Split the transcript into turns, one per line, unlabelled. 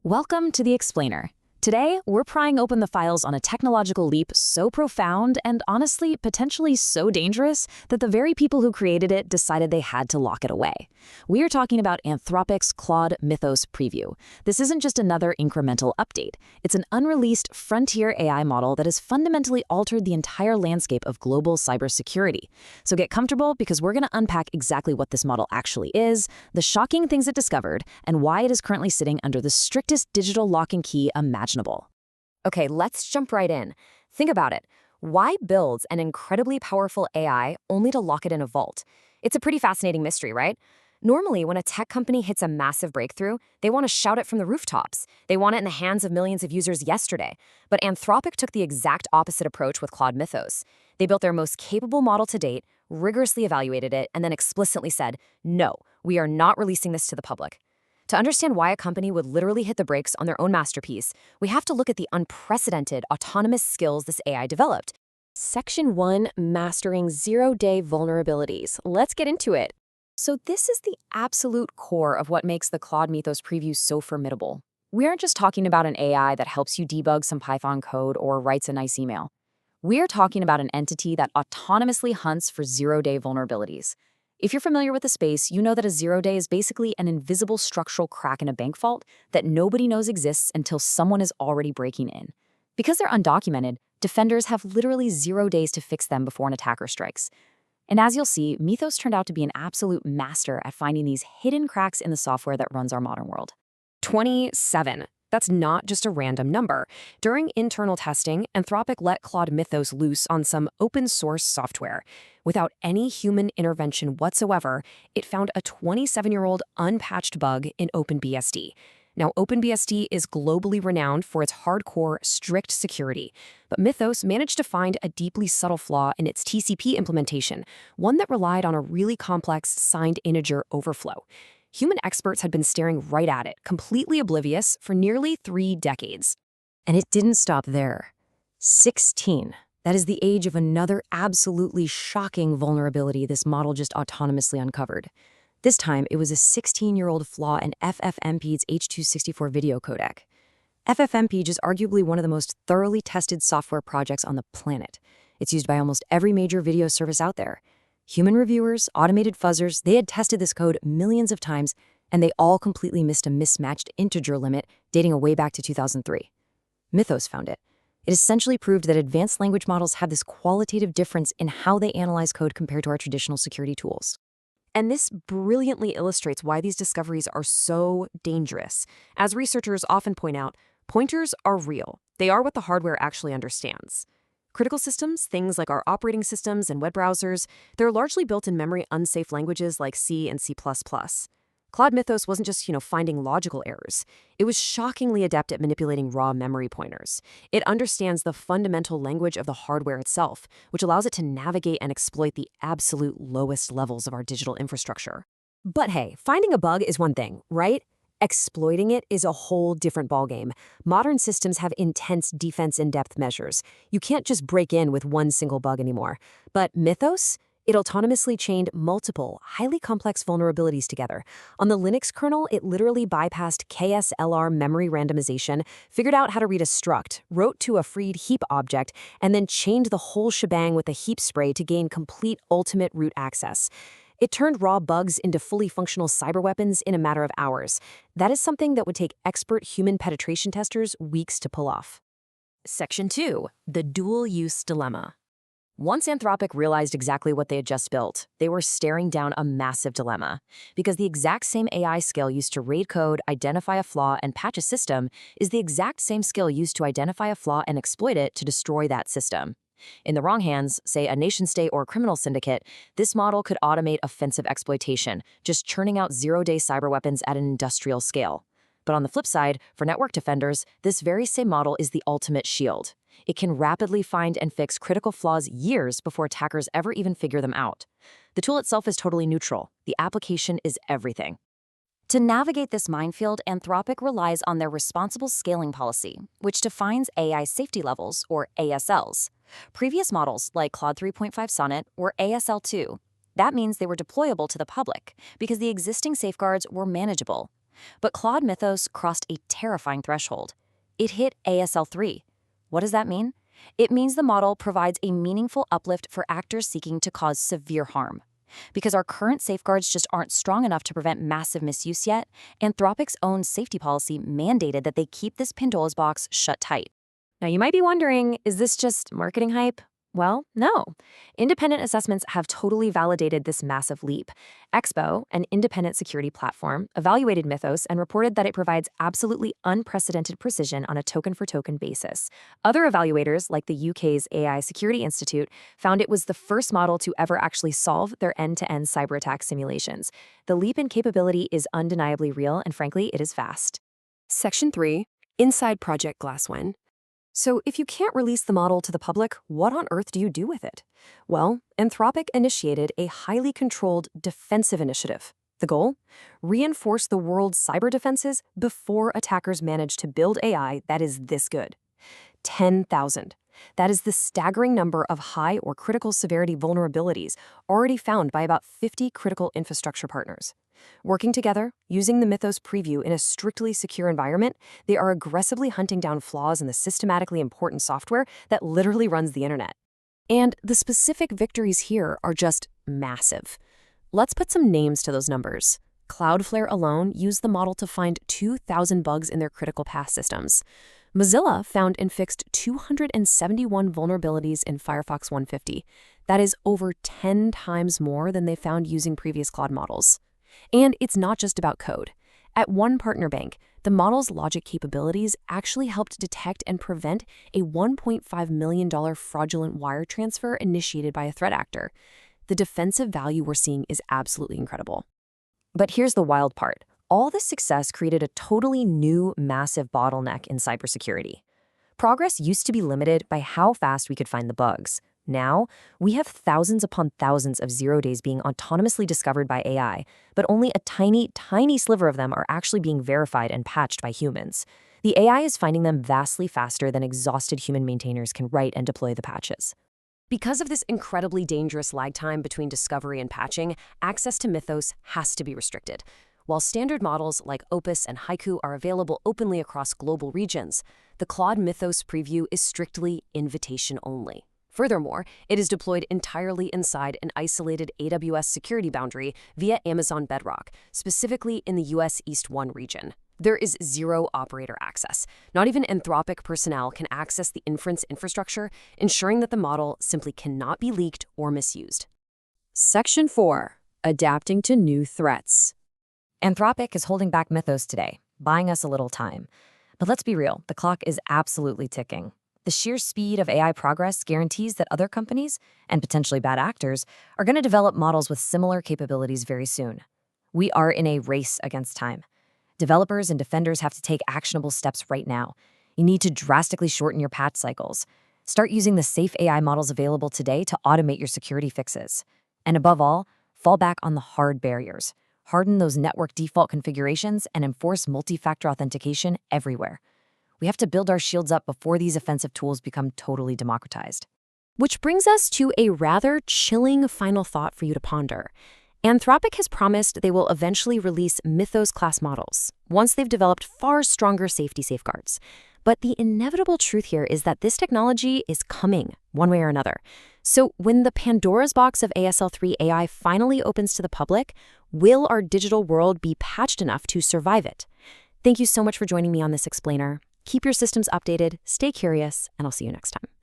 Welcome to The Explainer. Today, we're prying open the files on a technological leap so profound and honestly, potentially so dangerous that the very people who created it decided they had to lock it away. We are talking about Anthropic's Claude Mythos Preview. This isn't just another incremental update. It's an unreleased frontier AI model that has fundamentally altered the entire landscape of global cybersecurity. So get comfortable because we're going to unpack exactly what this model actually is, the shocking things it discovered, and why it is currently sitting under the strictest digital lock and key imaginable.
Okay, let's jump right in. Think about it. Why build an incredibly powerful AI only to lock it in a vault? It's a pretty fascinating mystery, right? Normally, when a tech company hits a massive breakthrough, they want to shout it from the rooftops. They want it in the hands of millions of users yesterday. But Anthropic took the exact opposite approach with Claude Mythos. They built their most capable model to date, rigorously evaluated it, and then explicitly said, no, we are not releasing this to the public. To understand why a company would literally hit the brakes on their own masterpiece, we have to look at the unprecedented autonomous skills this AI developed.
Section 1, Mastering Zero-Day Vulnerabilities. Let's get into it.
So this is the absolute core of what makes the Claude Mythos Preview so formidable. We aren't just talking about an AI that helps you debug some Python code or writes a nice email. We are talking about an entity that autonomously hunts for zero-day vulnerabilities. If you're familiar with the space, you know that a zero-day is basically an invisible structural crack in a bank vault that nobody knows exists until someone is already breaking in. Because they're undocumented, defenders have literally 0 days to fix them before an attacker strikes. And as you'll see, Mythos turned out to be an absolute master at finding these hidden cracks in the software that runs our modern world.
27. That's not just a random number. During internal testing, Anthropic let Claude Mythos loose on some open-source software. Without any human intervention whatsoever, it found a 27-year-old unpatched bug in OpenBSD. Now, OpenBSD is globally renowned for its hardcore, strict security, but Mythos managed to find a deeply subtle flaw in its TCP implementation, one that relied on a really complex signed integer overflow. Human experts had been staring right at it, completely oblivious, for nearly 3 decades.
And it didn't stop there. 16. That is the age of another absolutely shocking vulnerability this model just autonomously uncovered. This time, it was a 16-year-old flaw in FFmpeg's H.264 video codec. FFmpeg is arguably one of the most thoroughly tested software projects on the planet. It's used by almost every major video service out there. Human reviewers, automated fuzzers, they had tested this code millions of times, and they all completely missed a mismatched integer limit dating way back to 2003. Mythos found it. It essentially proved that advanced language models have this qualitative difference in how they analyze code compared to our traditional security tools.
And this brilliantly illustrates why these discoveries are so dangerous. As researchers often point out, pointers are real. They are what the hardware actually understands. Critical systems, things like our operating systems and web browsers, they're largely built in memory-unsafe languages like C and C++. Claude Mythos wasn't just, finding logical errors. It was shockingly adept at manipulating raw memory pointers. It understands the fundamental language of the hardware itself, which allows it to navigate and exploit the absolute lowest levels of our digital infrastructure. But hey, finding a bug is one thing, right? Exploiting it is a whole different ballgame. Modern systems have intense defense in-depth measures. You can't just break in with one single bug anymore. But Mythos? It autonomously chained multiple, highly complex vulnerabilities together. On the Linux kernel, it literally bypassed KSLR memory randomization, figured out how to read a struct, wrote to a freed heap object, and then chained the whole shebang with a heap spray to gain complete ultimate root access. It turned raw bugs into fully functional cyber weapons in a matter of hours. That is something that would take expert human penetration testers weeks to pull off.
Section 2, the dual-use dilemma. Once Anthropic realized exactly what they had just built, they were staring down a massive dilemma. Because the exact same AI skill used to raid code, identify a flaw, and patch a system is the exact same skill used to identify a flaw and exploit it to destroy that system. In the wrong hands, say a nation-state or criminal syndicate, this model could automate offensive exploitation, just churning out zero-day cyber weapons at an industrial scale. But on the flip side, for network defenders, this very same model is the ultimate shield. It can rapidly find and fix critical flaws years before attackers ever even figure them out. The tool itself is totally neutral. The application is everything. To navigate this minefield, Anthropic relies on their responsible scaling policy, which defines AI safety levels, or ASLs. Previous models, like Claude 3.5 Sonnet, were ASL2. That means they were deployable to the public, because the existing safeguards were manageable. But Claude Mythos crossed a terrifying threshold. It hit ASL3. What does that mean? It means the model provides a meaningful uplift for actors seeking to cause severe harm. Because our current safeguards just aren't strong enough to prevent massive misuse yet, Anthropic's own safety policy mandated that they keep this Pandora's box shut tight. Now, you might be wondering, is this just marketing hype? Well, no. Independent assessments have totally validated this massive leap. Expo, an independent security platform, evaluated Mythos and reported that it provides absolutely unprecedented precision on a token-for-token basis. Other evaluators, like the UK's AI Security Institute, found it was the first model to ever actually solve their end-to-end cyber attack simulations. The leap in capability is undeniably real, and frankly, it is fast.
Section 3. Inside Project Glasswing. So if you can't release the model to the public, what on earth do you do with it? Well, Anthropic initiated a highly controlled defensive initiative. The goal? Reinforce the world's cyber defenses before attackers manage to build AI that is this good. 10,000. That is the staggering number of high or critical severity vulnerabilities already found by about 50 critical infrastructure partners. Working together, using the Mythos Preview in a strictly secure environment, they are aggressively hunting down flaws in the systematically important software that literally runs the internet. And the specific victories here are just massive. Let's put some names to those numbers. Cloudflare alone used the model to find 2,000 bugs in their critical path systems. Mozilla found and fixed 271 vulnerabilities in Firefox 150. That is over 10 times more than they found using previous Claude models. And it's not just about code. At one partner bank, the model's logic capabilities actually helped detect and prevent a $1.5 million fraudulent wire transfer initiated by a threat actor. The defensive value we're seeing is absolutely incredible.
But here's the wild part. All this success created a totally new, massive bottleneck in cybersecurity. Progress used to be limited by how fast we could find the bugs. Now, we have thousands upon thousands of 0 days being autonomously discovered by AI, but only a tiny, tiny sliver of them are actually being verified and patched by humans. The AI is finding them vastly faster than exhausted human maintainers can write and deploy the patches.
Because of this incredibly dangerous lag time between discovery and patching, access to Mythos has to be restricted. While standard models like Opus and Haiku are available openly across global regions, the Claude Mythos Preview is strictly invitation only. Furthermore, it is deployed entirely inside an isolated AWS security boundary via Amazon Bedrock, specifically in the US East 1 region. There is zero operator access. Not even Anthropic personnel can access the inference infrastructure, ensuring that the model simply cannot be leaked or misused.
Section 4. Adapting to new threats.
Anthropic is holding back Mythos today, buying us a little time. But let's be real, the clock is absolutely ticking. The sheer speed of AI progress guarantees that other companies, and potentially bad actors, are going to develop models with similar capabilities very soon. We are in a race against time. Developers and defenders have to take actionable steps right now. You need to drastically shorten your patch cycles. Start using the safe AI models available today to automate your security fixes. And above all, fall back on the hard barriers. Harden those network default configurations and enforce multi-factor authentication everywhere. We have to build our shields up before these offensive tools become totally democratized.
Which brings us to a rather chilling final thought for you to ponder. Anthropic has promised they will eventually release Mythos-class models, once they've developed far stronger safety safeguards. But the inevitable truth here is that this technology is coming, one way or another. So when the Pandora's box of ASL3 AI finally opens to the public, will our digital world be patched enough to survive it? Thank you so much for joining me on this explainer. Keep your systems updated, stay curious, and I'll see you next time.